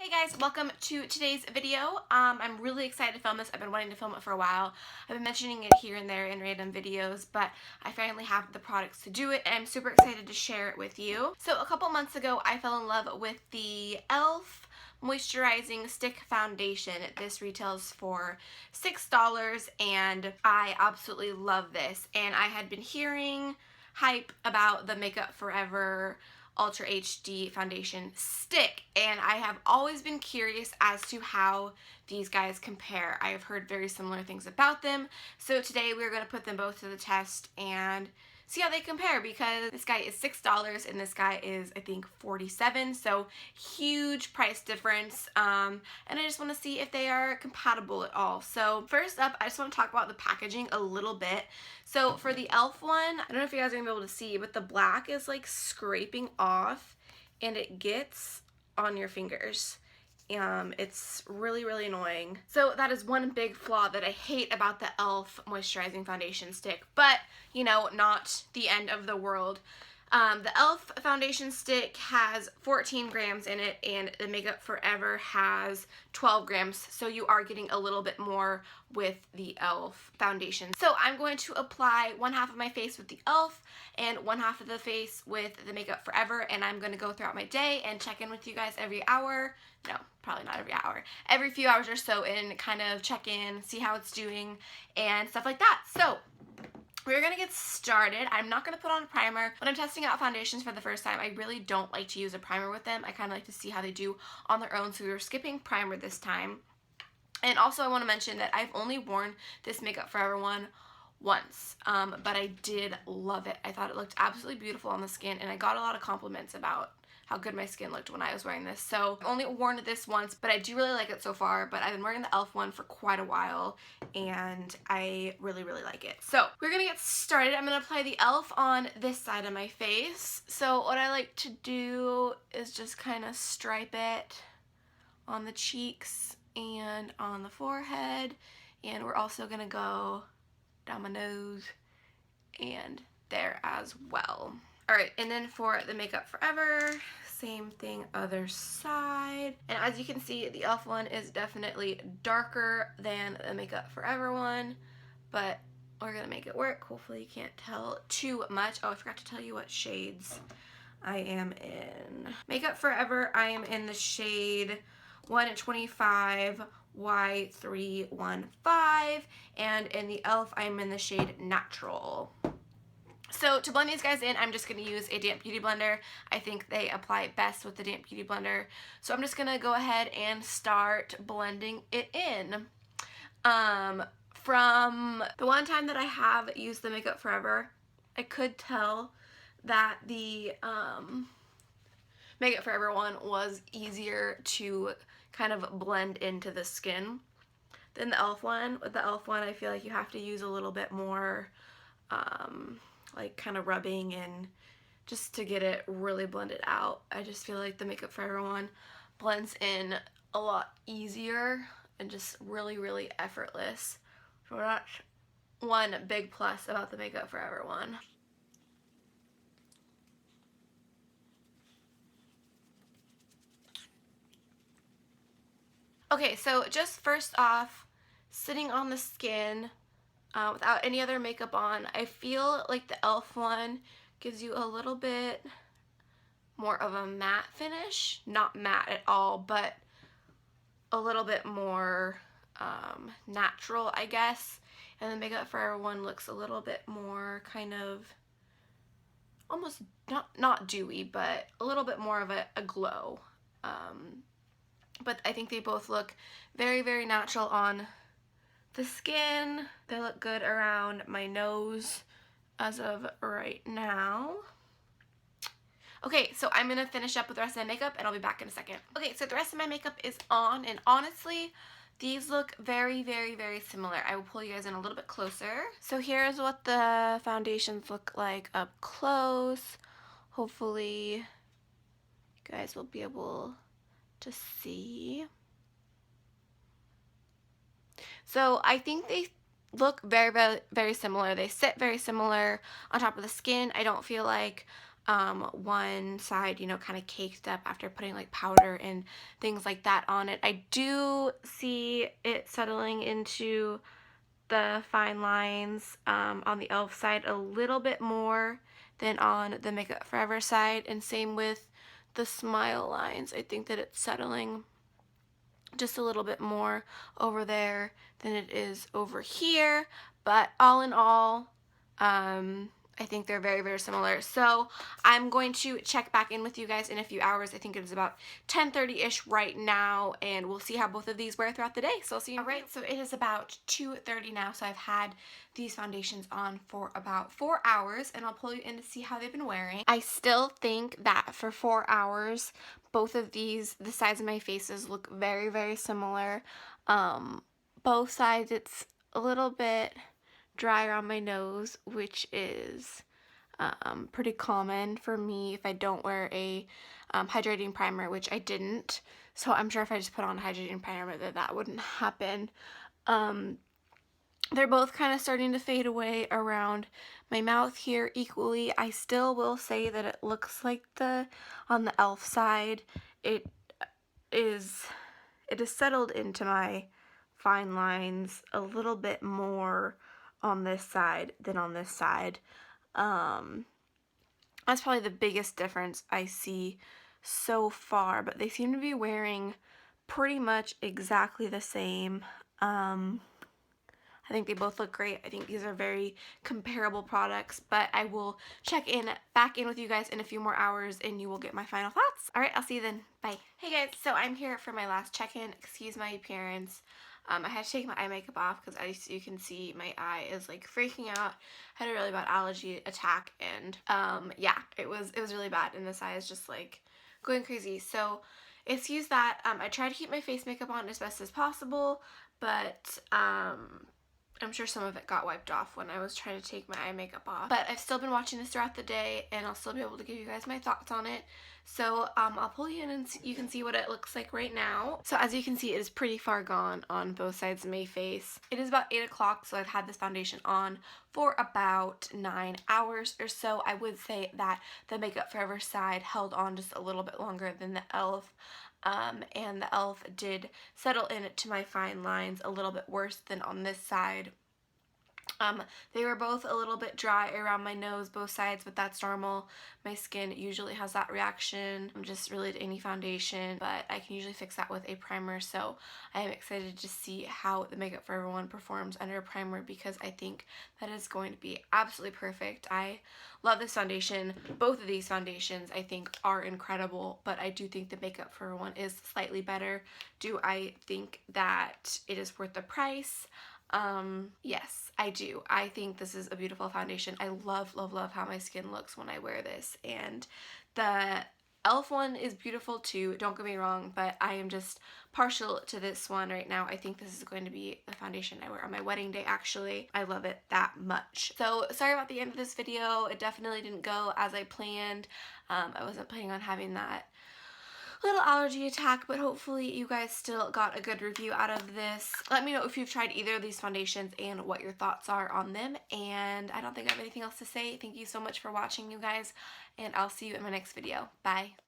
Hey guys, welcome to today's video. I'm really excited to film this. I've been wanting to film it for a while. I've been mentioning it here and there in random videos, but I finally have the products to do it, and I'm super excited to share it with you. So a couple months ago, I fell in love with the e.l.f. moisturizing stick foundation. This retails for $6, and I absolutely love this. And I had been hearing hype about the Makeup Forever Ultra HD foundation stick, and I have always been curious as to how these guys compare. I have heard very similar things about them, so today we're going to put them both to the test and see how they compare, because this guy is $6 and this guy is, I think, $47, so huge price difference, and I just want to see if they are compatible at all. So first up, I just want to talk about the packaging a little bit. So for the e.l.f. one, I don't know if you guys are going to be able to see, but the black is like scraping off and it gets on your fingers. It's really annoying. So that is one big flaw that I hate about the e.l.f. moisturizing foundation stick, but you know, not the end of the world. The e.l.f. foundation stick has 14 grams in it, and the Makeup Forever has 12 grams, so you are getting a little bit more with the e.l.f. foundation. So I'm going to apply one half of my face with the e.l.f. and one half of the face with the Makeup Forever, and I'm going to go throughout my day and check in with you guys every hour. No, probably not every hour. Every few hours or so, and kind of check in, see how it's doing, and stuff like that. So we're going to get started. I'm not going to put on a primer. When I'm testing out foundations for the first time, I really don't like to use a primer with them. I kind of like to see how they do on their own, so we were skipping primer this time. And also I want to mention that I've only worn this Makeup Forever one once, but I did love it. I thought it looked absolutely beautiful on the skin, and I got a lot of compliments about how good my skin looked when I was wearing this. So I've only worn this once, but I do really like it so far. But I've been wearing the e.l.f. one for quite a while, and I really like it. So we're gonna get started. I'm gonna apply the e.l.f. on this side of my face. So what I like to do is just kind of stripe it on the cheeks and on the forehead, and we're also gonna go down my nose and there as well. Alright, and then for the Makeup Forever, same thing, other side. And as you can see, the e.l.f. one is definitely darker than the Makeup Forever one, but we're gonna make it work. Hopefully you can't tell too much. Oh, I forgot to tell you what shades I am in. Makeup Forever, I am in the shade 125 Y315, and in the e.l.f. I'm in the shade Natural. So to blend these guys in, I'm just going to use a damp beauty blender. I think they apply best with the damp beauty blender. So I'm just going to go ahead and start blending it in. From the one time that I have used the Makeup Forever, I could tell that the Makeup Forever one was easier to kind of blend into the skin than the e.l.f. one. With the e.l.f. one, I feel like you have to use a little bit more like kind of rubbing and just to get it really blended out. I just feel like the Makeup Forever one blends in a lot easier and just really effortless. So that's one big plus about the Makeup Forever one. Okay, so just first off, sitting on the skin, without any other makeup on, I feel like the e.l.f. one gives you a little bit more of a matte finish. Not matte at all, but a little bit more natural, I guess. And the Makeup Forever one looks a little bit more kind of almost not dewy, but a little bit more of a glow. But I think they both look very natural on the skin. They look good around my nose as of right now. Okay, so I'm gonna finish up with the rest of my makeup and I'll be back in a second. Okay, so the rest of my makeup is on, and honestly, these look very similar. I will pull you guys in a little bit closer. So here's what the foundations look like up close. Hopefully you guys will be able to see. So I think they look very similar. They sit very similar on top of the skin. I don't feel like one side, you know, kind of caked up after putting like powder and things like that on it. I do see it settling into the fine lines on the e.l.f. side a little bit more than on the Makeup Forever side, and same with the smile lines. I think that it's settling just a little bit more over there than it is over here, but all in all, I think they're very, very similar. So I'm going to check back in with you guys in a few hours. I think it is about 10:30-ish right now, and we'll see how both of these wear throughout the day. So I'll see you. All right, so it is about 2:30 now, so I've had these foundations on for about 4 hours, and I'll pull you in to see how they've been wearing. I still think that for 4 hours, both of these, the sides of my faces look very, very similar. Both sides, it's a little bit drier on my nose, which is pretty common for me if I don't wear a hydrating primer, which I didn't. So I'm sure if I just put on a hydrating primer that wouldn't happen. They're both kind of starting to fade away around my mouth here equally. I still will say that it looks like on the e.l.f. side, it is settled into my fine lines a little bit more on this side than on this side. That's probably the biggest difference I see so far, but they seem to be wearing pretty much exactly the same. I think they both look great. I think these are very comparable products, but I will check back in with you guys in a few more hours, and you will get my final thoughts. All right, I'll see you then. Bye. Hey guys, so I'm here for my last check-in. Excuse my appearance. I had to take my eye makeup off because, as you can see, my eye is like freaking out. I had a really bad allergy attack, and yeah, it was really bad, and this eye is just like going crazy. So excuse that. I try to keep my face makeup on as best as possible, but I'm sure some of it got wiped off when I was trying to take my eye makeup off. But I've still been watching this throughout the day, and I'll still be able to give you guys my thoughts on it. So I'll pull you in and you can see what it looks like right now. So as you can see, it is pretty far gone on both sides of my face. It is about 8 o'clock, so I've had this foundation on for about 9 hours or so. I would say that the Makeup Forever side held on just a little bit longer than the e.l.f. And the e.l.f. did settle into my fine lines a little bit worse than on this side. They were both a little bit dry around my nose, both sides, but that's normal. My skin usually has that reaction, just really to any foundation, but I can usually fix that with a primer, so I am excited to see how the Makeup Forever one performs under a primer, because I think that is going to be absolutely perfect. I love this foundation. Both of these foundations I think are incredible, but I do think the Makeup Forever one is slightly better. Do I think that it is worth the price? Yes, I do. I think this is a beautiful foundation. I love, love, love how my skin looks when I wear this, and the e.l.f. one is beautiful too, don't get me wrong, but I am just partial to this one right now. I think this is going to be the foundation I wear on my wedding day, actually. I love it that much. So sorry about the end of this video. It definitely didn't go as I planned. I wasn't planning on having that little allergy attack, but hopefully you guys still got a good review out of this. Let me know if you've tried either of these foundations and what your thoughts are on them, and I don't think I have anything else to say. Thank you so much for watching, you guys, and I'll see you in my next video. Bye.